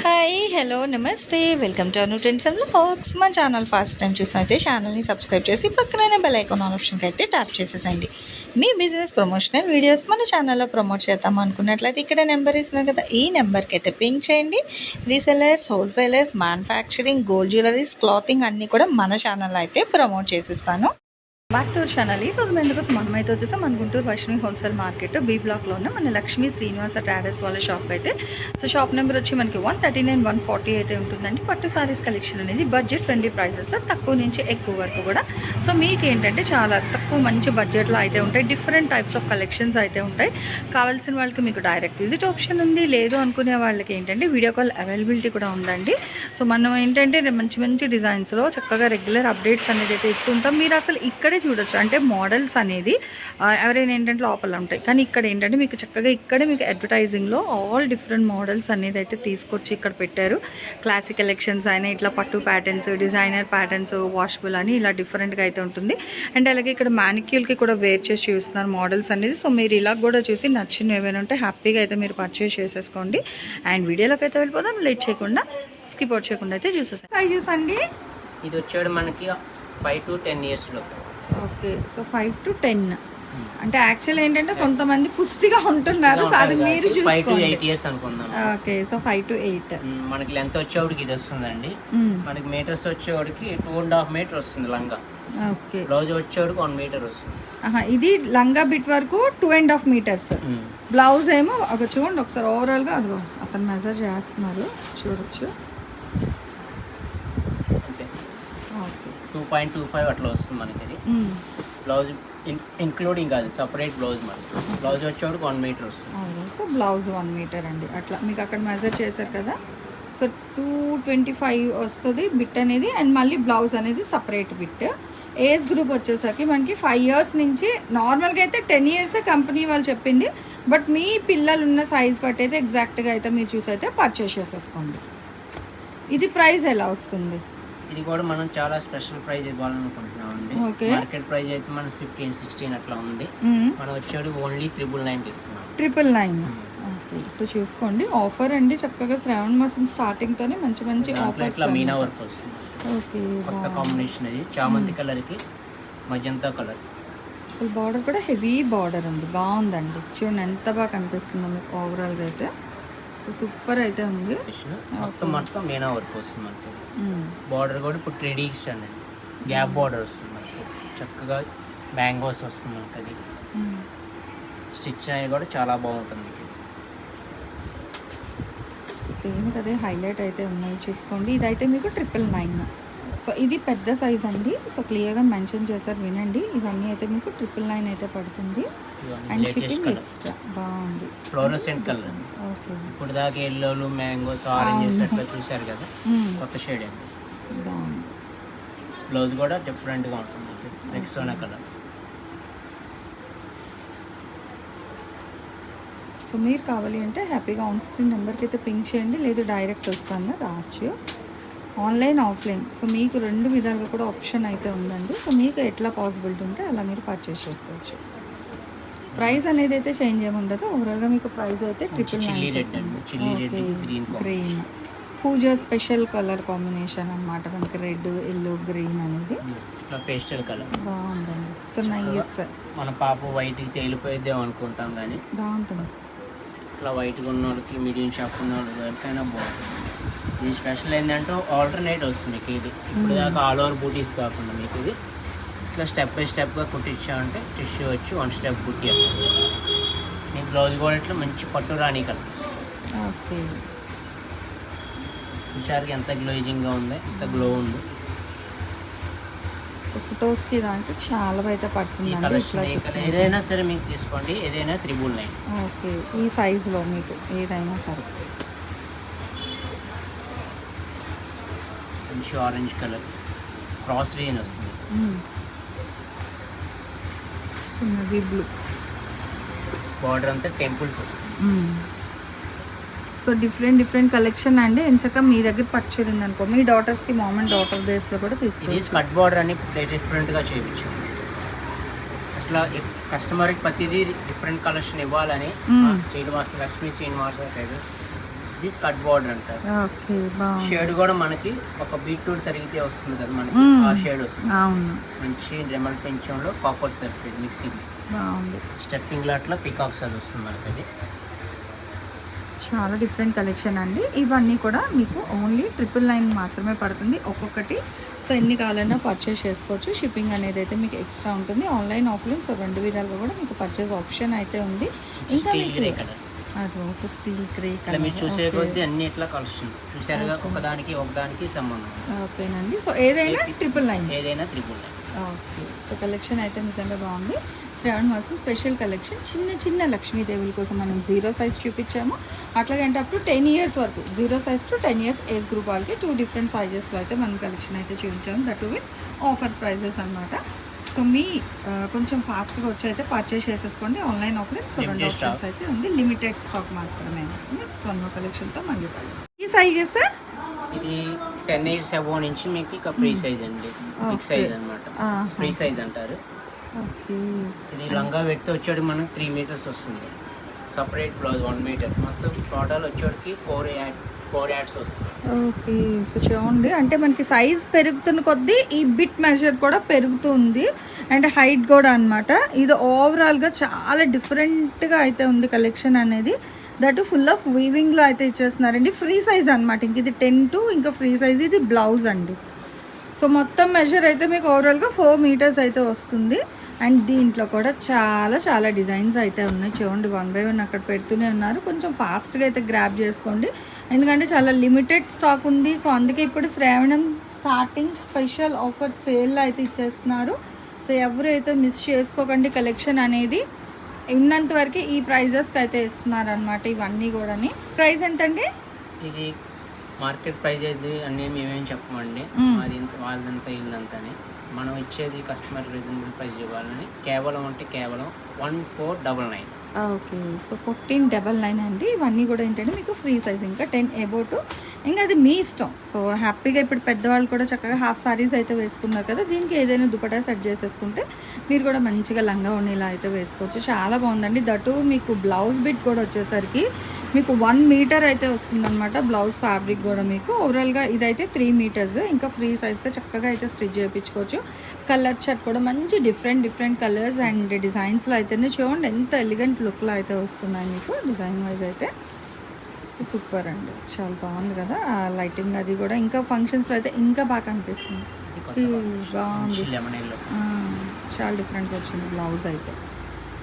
Hi hello నమస్తే welcome to Anu trends and vlogs. మా channel first time చూసినైతే ఛానల్ని subscribe చేసి పక్కనే బెల్ ఐకాన్ ఆప్షన్కి అయితే ట్యాప్ చేసేసండి. మీ బిజినెస్ ప్రమోషనల్ వీడియోస్ మన ఛానల్లో ప్రమోట్ చేద్దాం అనుకున్నట్లయితే ఇక్కడ నెంబర్ ఇస్తున్నాం కదా, ఈ నెంబర్కి అయితే పింక్ చేయండి. Resellers, wholesalers, manufacturing, gold jewelleries, clothing అన్నీ కూడా మన ఛానల్లో అయితే ప్రమోట్ చేసిస్తాను. Back to channel. ఈ రోజు ఎందుకోసం మనమైతే వచ్చేసి మన Guntur Vaishnavi wholesale market B బ్లాక్లో ఉన్న మన లక్ష్మీ శ్రీనివాస ట్రాడర్స్ వాళ్ళ షాప్ అయితే. సో షాప్ నెంబర్ వచ్చి మనకి 139, 140 అయితే ఉంటుందండి. పట్టు సారీస్ కలెక్షన్ అనేది బడ్జెట్ ఫ్రెండ్లీ ప్రైసెస్తో తక్కువ నుంచి ఎక్కువ వరకు కూడా. సో మీకు ఏంటంటే చాలా తక్కువ మంచి బడ్జెట్లో అయితే ఉంటాయి. డిఫరెంట్ టైప్స్ ఆఫ్ కలెక్షన్స్ అయితే ఉంటాయి. కావాల్సిన వాళ్ళకి మీకు డైరెక్ట్ విజిట్ ఆప్షన్ ఉంది. లేదు అనుకునే వాళ్ళకి ఏంటంటే వీడియో కాల్ అవైలబిలిటీ కూడా ఉందండి. సో మనం ఏంటంటే మంచి మంచి డిజైన్స్లో చక్కగా రెగ్యులర్ అప్డేట్స్ అనేది అయితే ఇస్తుంటాం. మీరు అసలు ఇక్కడే చూడొచ్చు. అంటే మోడల్స్ అనేది ఎవరైనా ఏంటంటే లోపల ఉంటాయి, కానీ ఇక్కడ ఏంటంటే మీకు చక్కగా ఇక్కడే మీకు అడ్వర్టైజింగ్లో ఆల్ డిఫరెంట్ మోడల్స్ అనేది అయితే తీసుకొచ్చి ఇక్కడ పెట్టారు. క్లాసిక్ కలెక్షన్స్ అయినా ఇట్లా పట్టు ప్యాటర్న్స్, డిజైనర్ ప్యాటర్న్స్, వాషబుల్ అని ఇలా డిఫరెంట్గా అయితే ఉంటుంది. అండ్ అలాగే ఇక్కడ మ్యానిక్యూర్కి కూడా వేర్ చేసి చూస్తున్నారు మోడల్స్ అనేది. సో మీరు ఇలా కూడా చూసి నచ్చిన ఏమైనా ఉంటే హ్యాపీగా అయితే మీరు పర్చేస్ చేసేసుకోండి. అండ్ వీడియోలోకి అయితే వెళ్ళిపోదాం. లేట్ చేయకుండా, స్కిప్ అవుట్ చేయకుండా అయితే చూసేస్తాం. సైజెస్ అండి ఇది వచ్చాడు మనకి 5 to 10 years లో. ఓకే, సో 5 to 10 అంటే యాక్చువల్ ఏంటంటే కొంతమంది పుష్టిగా ఉంటున్నారు. సో అది మీరు 5 to 8 years అనుకుందాం. ఓకే, సో 5 to 8 మనకి లెంత్ వచ్చేవాడికి ఇది వస్తుందండి. మనకి మీటర్స్ వచ్చేవాడికి 2.5 మీటర్ వస్తుంది లంగా. ఓకే, బ్లౌజ్ వచ్చేవాడికి 1 మీటర్ వస్తుంది. ఇది లంగా బిట్ వరకు 2.5 meters. బ్లౌజ్ ఏమో ఒక చూడండి ఒకసారి ఓవరాల్గా. అదిగో అతను మెజర్ చేస్తున్నారు, చూడొచ్చు. 2.25 అట్లా వస్తుంది మనకి. ఇది బ్లౌజ్ ఇంక్లూడింగ్ కాదు, సపరేట్ బ్లౌజ్. మనకి బ్లౌజ్ వచ్చేవాడికి 1 మీటర్ వస్తుంది. సో బ్లౌజ్ 1 మీటర్ అండి. అట్లా మీకు అక్కడ మెజర్ చేశారు కదా. సో 225 వస్తుంది బిట్ అనేది. అండ్ మళ్ళీ బ్లౌజ్ అనేది సపరేట్ బిట్. ఏజ్ గ్రూప్ వచ్చేసరికి మనకి 5 years నుంచి, నార్మల్గా అయితే 10 years కంపెనీ వాళ్ళు చెప్పింది. బట్ మీ పిల్లలు ఉన్న సైజ్ బట్టి అయితే ఎగ్జాక్ట్గా అయితే మీరు చూసి అయితే పర్చేస్ చేసేసుకోండి. ఇది ప్రైస్ ఎలా వస్తుంది? ఇది కూడా మనం చాలా స్పెషల్ ప్రైజ్ ఇవ్వాలనుకుంటున్నాం అండి. మార్కెట్ ప్రైజ్ అయితే మనం 15-16 అట్లా ఉంది. మనం వచ్చేది ఓన్లీ 999 ఇస్తున్నాం. 999. ఓకే, సో చూసుకోండి. ఆఫర్ అండి, చక్కగా శ్రావణ మాసం స్టార్టింగ్ తోనే మంచి మంచి ఆఫర్స్. ఇట్లా మీనా వర్క్ వస్తుంది. ఓకే, కొత్త కాంబినేషన్ అది చామంతి కలర్ కి మజంతా కలర్. అసలు బార్డర్ కూడా హెవీ బార్డర్ ఉంది, బాగుందండి. చూడండి ఎంత బాగా కనిపిస్తుందో మీకు ఓవరాల్గా అయితే. సో సూపర్ అయితే ఉంది. మొత్తం మీనా వర్క్ వస్తుంది మనకి. బార్డర్ కూడా ఇప్పుడు ట్రెడిషనల్ అండి, గ్యాప్ బార్డర్ వస్తుంది మనకి. చక్కగా బ్యాంగోస్ వస్తుంది మనకి. అది స్టిచ్ అనేది కూడా చాలా బాగుంటుంది. దేనికి అదే హైలైట్ అయితే ఉన్నాయి, చూసుకోండి. ఇదైతే మీకు 999. సో ఇది పెద్ద సైజ్ అండి. సో క్లియర్గా మెన్షన్ చేశారు, వినండి. ఇవన్నీ అయితే మీకు 999 అయితే పడుతుంది. And shipping extra. బాగుంది, ఫ్లోరోసెంట్ కలర్. ఓకే, ఇప్పుడు దాకా ఎల్లోలు, మ్యాంగోస్, ఆరెంజెస్ అట్లా చూసారు కదా, కొత్త షేడ్ అండి. బాగుంది. బ్లౌజ్ కూడా డిఫరెంట్గా ఉంటుంది, రెక్సోనా కలర్. సో మీరు కావాలి అంటే హ్యాపీగా ఆన్ స్క్రీన్ నెంబర్కి అయితే పింక్ చేయండి, లేదు డైరెక్ట్ వస్తాను రావచ్చు, ఆన్లైన్ ఆఫ్లైన్. సో మీకు 2 విధాలుగా కూడా ఆప్షన్ అయితే ఉందండి. సో మీకు ఎట్లా పాసిబిలిటీ ఉంటే అలా మీరు పర్చేస్ చేసుకోవచ్చు. ప్రైస్ అనేది అయితే చేంజ్ ఏమి ఉండదు. ఓవరాల్గా మీకు ప్రైస్ అయితే 999. గ్రీన్ పూజ స్పెషల్ కలర్ కాంబినేషన్ అనమాట మనకి. రెడ్, ఎల్లో, గ్రీన్ అనేది పేస్టల్ కలర్ బాగుందండి. So nice. మన పాప వైట్కి తేలిపోయిద్దాం అనుకుంటాం, కానీ బాగుంటుంది. ఇట్లా వైట్గా ఉన్న వాళ్ళకి, మీడియం షాప్ ఉన్న వాళ్ళకి ఎవరికైనా బాగుంటుంది. ఇది స్పెషల్ ఏంటంటే ఆల్టర్నేట్ వస్తుంది మీకు. ఇది ఇప్పుడు దాకా ఆల్ ఓవర్ బూటీస్ కాకుండా మీకు ఇది ఇట్లా స్టెప్ బై స్టెప్గా కుట్టించామంటే టిష్యూ వచ్చి 1 step కుట్టి మీకు. బ్లౌజ్ కూడా ఇట్లా మంచి పట్టు రాణి కలర్. ఓకే, హుషార్కి ఎంత గ్లోజింగ్గా ఉంది, ఎంత గ్లో ఉంది. సో ఫొటోస్కి దాంట్లో చాలా అయితే పడుతుంది. ఏదైనా సరే మీకు తీసుకోండి, ఏదైనా 999. ఓకే, ఈ సైజులో మీకు ఏదైనా సరే. మంచి ఆరెంజ్ కలర్ క్రాస్ రీన్ వస్తుంది. బ్లూ బార్డర్ అంతా టెంపుల్స్ వస్తుంది. సో డిఫరెంట్ కలెక్షన్ అండి. ఎంచక మీ దగ్గర పర్చేరింది అనుకో, మీ డాటర్స్కి మామ్ అండ్ డాటర్ బేస్లో కూడా తీసుకోవచ్చు. స్కర్ట్ బార్డర్ అని డిఫరెంట్గా చేయించాం. అట్లా కస్టమర్కి ప్రతిదీ డిఫరెంట్ కలెక్షన్ ఇవ్వాలని లక్ష్మీ శ్రీనివాస ట్రేడర్స్ ఇది స్కర్ట్ బార్డర్ అంటారు. ఓకే, బాగుంది. షేడ్ కూడా మనకి ఒక బీట్రూట్ తరిగితే వస్తుంది కదా మనకి, ఆ షేడ్ వస్తుంది. అవును, మంచి రెమల్ పెంచంలో కాపర్ సర్ఫేస్ మిక్సింగ్, బాగుంది. స్టెప్పింగ్ లాట్లో పికాక్స్ అది వస్తుంది మనకి. అది చాలా డిఫరెంట్ కలెక్షన్ అండి. ఇవన్నీ కూడా మీకు ఓన్లీ 999 మాత్రమే పడుతుంది ఒక్కొక్కటి. సో ఎన్ని కావాలన్నా పర్చేస్ చేసుకోవచ్చు. షిప్పింగ్ అనేది అయితే మీకు ఎక్స్ట్రా ఉంటుంది, ఆన్లైన్ ఆఫ్లైన్. సో 2 విధాలుగా కూడా మీకు పర్చేస్ ఆప్షన్ అయితే ఉంది. ఇంకా steel grey colour, rose steel grey ఇట్లా కలర్ మీరు చూసే కొద్దీ అన్ని ఇట్లా కలుస్తుంది. చూసారుగా, ఒకదానికి సంబంధం. ఓకేనండి. సో ఏదైనా 999, ఏదైనా 999. ఓకే. సో కలెక్షన్ అయితే నిజంగా బాగుంది. శ్రావణ మాసం స్పెషల్ కలెక్షన్. చిన్న చిన్న లక్ష్మీదేవుల కోసం మనం 0 సైజ్ చూపించాము. అట్లాగంటే అప్ టు 10 ఇయర్స్ వరకు 0 size to 10 years age group వాళ్ళకి 2 డిఫరెంట్ సైజెస్లో అయితే మనం కలెక్షన్ అయితే చూపించాము. దట్ విత్ ఆఫర్ ప్రైజెస్ అనమాట. సో మీ కొంచెం ఫాస్ట్గా వచ్చి అయితే పర్చేస్ చేసేసుకోండి, ఆన్లైన్ ఆఫ్లైన్. సో 2 ఆప్షన్స్ అయితే ఉంది, లిమిటెడ్ స్టాక్ మాత్రమే. నెక్స్ట్ 1 కలెక్షన్తో మళ్ళీ ఈ సైజెస్ ఇది 10 ఇయర్స్ అబోవ్ నుంచి మీకు ఇక ఫ్రీ సైజ్ అండి, బిగ్ సైజ్ అనమాట. ఫ్రీ సైజ్ అంటారు. ఓకే. ఇది లంగా పెడితే వచ్చేది మనకు 3 మీటర్స్ వస్తుంది. సపరేట్ బ్లౌజ్ 1 మీటర్, మొత్తం టోటల్ వచ్చేటికి 4 యాడ్స్ వస్తుంది. ఓకే. సో చూడండి, అంటే మనకి సైజ్ పెరుగుతున్న కొద్దీ ఈ బిట్ మెజర్ కూడా పెరుగుతుంది, అండ్ హైట్ కూడా అనమాట. ఇది ఓవరాల్గా చాలా డిఫరెంట్గా అయితే ఉంది కలెక్షన్ అనేది. దట్ ఫుల్ ఆఫ్ వీవింగ్లో అయితే ఇచ్చేస్తున్నారండి. ఫ్రీ సైజ్ అనమాట. ఇంక ఇది 10 to ఇంకా ఫ్రీ సైజ్. ఇది బ్లౌజ్ అండి. సో మొత్తం మెజర్ అయితే మీకు ఓవరాల్గా 4 మీటర్స్ అయితే వస్తుంది. అండ్ దీంట్లో కూడా చాలా చాలా డిజైన్స్ అయితే ఉన్నాయి. చూడండి, 1 by 1 అక్కడ పెడుతూనే ఉన్నారు. కొంచెం ఫాస్ట్గా అయితే గ్రాబ్ చేసుకోండి, ఎందుకంటే చాలా లిమిటెడ్ స్టాక్ ఉంది. సో అందుకే ఇప్పుడు శ్రావణం స్టార్టింగ్ స్పెషల్ ఆఫర్ సేల్లో అయితే ఇచ్చేస్తున్నారు. సో ఎవరైతే మిస్ చేసుకోకండి కలెక్షన్ అనేది. ఉన్నంత వరకు ఈ ప్రైజెస్కి అయితే ఇస్తున్నారు అనమాట. ఇవన్నీ కూడా ప్రైస్ ఎంతండి? ఇది మార్కెట్ ప్రైస్ అయితే అన్నీ మేమేం చెప్పమండి, అది వాళ్ళదంతా వీళ్ళంతానే. మనం ఇచ్చేది కస్టమర్ రీజనబుల్ ప్రైస్ ఇవ్వాలని కేవలం 1499. ఓకే. సో 1499 అండి. ఇవన్నీ కూడా ఏంటంటే మీకు ఫ్రీ సైజ్, ఇంకా 10 అబౌట్, ఇంకా అది మీ ఇష్టం. సో హ్యాపీగా ఇప్పుడు పెద్దవాళ్ళు కూడా చక్కగా హాఫ్ సారీస్ అయితే వేసుకున్నారు కదా, దీనికి ఏదైనా దుపట్టా సెట్ చేసేసుకుంటే మీరు కూడా మంచిగా లంగా ఉండేలా అయితే వేసుకోవచ్చు. చాలా బాగుందండి. దట్టు మీకు బ్లౌజ్ బిట్ కూడా వచ్చేసరికి మీకు 1 మీటర్ అయితే వస్తుందన్నమాట. బ్లౌజ్ ఫ్యాబ్రిక్ కూడా మీకు ఓవరాల్గా ఇదైతే 3 మీటర్స్, ఇంకా ఫ్రీ సైజ్గా చక్కగా అయితే స్టిచ్ చేయించుకోవచ్చు. కలర్ చార్ట్ కూడా మంచి డిఫరెంట్ కలర్స్ అండ్ డిజైన్స్లో అయితేనే చూడండి ఎంత ఎలిగెంట్ లుక్లో అయితే వస్తున్నాయి మీకు డిజైన్ వైజ్ అయితే. సో సూపర్ అండి, చాలా బాగుంది కదా. లైటింగ్ అది కూడా ఇంకా ఫంక్షన్స్లో అయితే ఇంకా బాగా కనిపిస్తుంది. బాగుంది, చాలా డిఫరెంట్గా వచ్చింది బ్లౌజ్ అయితే.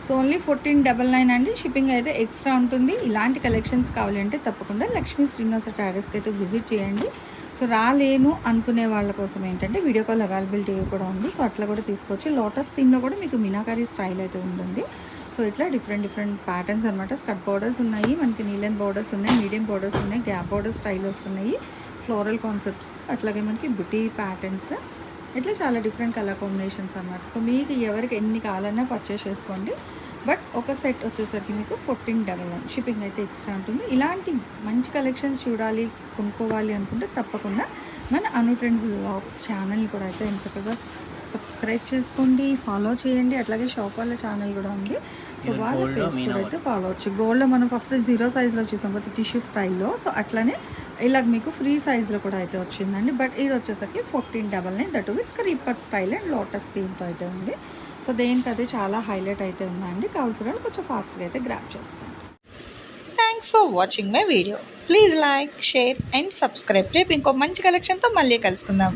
సో ఓన్లీ 1499 అండి. షిప్పింగ్ అయితే ఎక్స్ట్రా ఉంటుంది. ఇలాంటి కలెక్షన్స్ కావాలి అంటే తప్పకుండా లక్ష్మీ శ్రీనివాస ట్రేడర్స్కి అయితే విజిట్ చేయండి. సో రాలేను అనుకునే వాళ్ళ కోసం ఏంటంటే వీడియో కాల్ అవైలబిలిటీ కూడా ఉంది. సో అట్లా కూడా తీసుకోవచ్చు. లోటస్ థీమ్లో కూడా మీకు మీనాకారి స్టైల్ అయితే ఉంటుంది. సో ఇట్లా డిఫరెంట్ ప్యాటర్న్స్ అనమాట. స్కర్ట్ బోర్డర్స్ ఉన్నాయి, మనకి నీలెన్ బోర్డర్స్ ఉన్నాయి, మీడియం బోర్డర్స్ ఉన్నాయి, గ్యాప్ బోర్డర్ స్టైల్ వస్తున్నాయి, ఫ్లోరల్ కాన్సెప్ట్స్, అట్లాగే మనకి బుటీ ప్యాటర్న్స్, ఇట్లా చాలా డిఫరెంట్ కలర్ కాంబినేషన్స్ అన్నమాట. సో మీకు ఎవరికి ఎన్ని కావాలన్నా పర్చేస్ చేసుకోండి. బట్ ఒక సెట్ వచ్చేసరికి మీకు 1499. షిప్పింగ్ అయితే ఎక్స్ట్రా ఉంటుంది. ఇలాంటి మంచి కలెక్షన్స్ చూడాలి, కొనుక్కోవాలి అనుకుంటే తప్పకుండా మన అను ట్రెండ్స్ వ్లాగ్స్ ఛానల్ని కూడా అయితే చక్కగా సబ్స్క్రైబ్ చేసుకోండి, ఫాలో చేయండి. అట్లాగే షాప్ వాళ్ళ ఛానల్ కూడా ఉంది. సో వాళ్ళ పేజ్ కూడా అయితే ఫాలో అవచ్చు. గోల్డ్లో మనం ఫస్ట్ 0 సైజ్లో చూసాం కదా, టిష్యూ స్టైల్లో. సో అట్లానే ఇలా మీకు ఫ్రీ సైజ్లో కూడా అయితే వచ్చిందండి. బట్ ఇది వచ్చేసరికి 1499, that with creeper style and lotus థీమ్తో అయితే ఉంది. సో దేనికి అయితే చాలా హైలైట్ అయితే ఉందండి. కావాల్సిన వాళ్ళు కొంచెం ఫాస్ట్గా అయితే గ్రాప్ చేసుకోండి. Thanks for watching my video. Please like, share and subscribe. రేపు ఇంకో మంచి కలెక్షన్తో మళ్ళీ కలుసుకుందాం.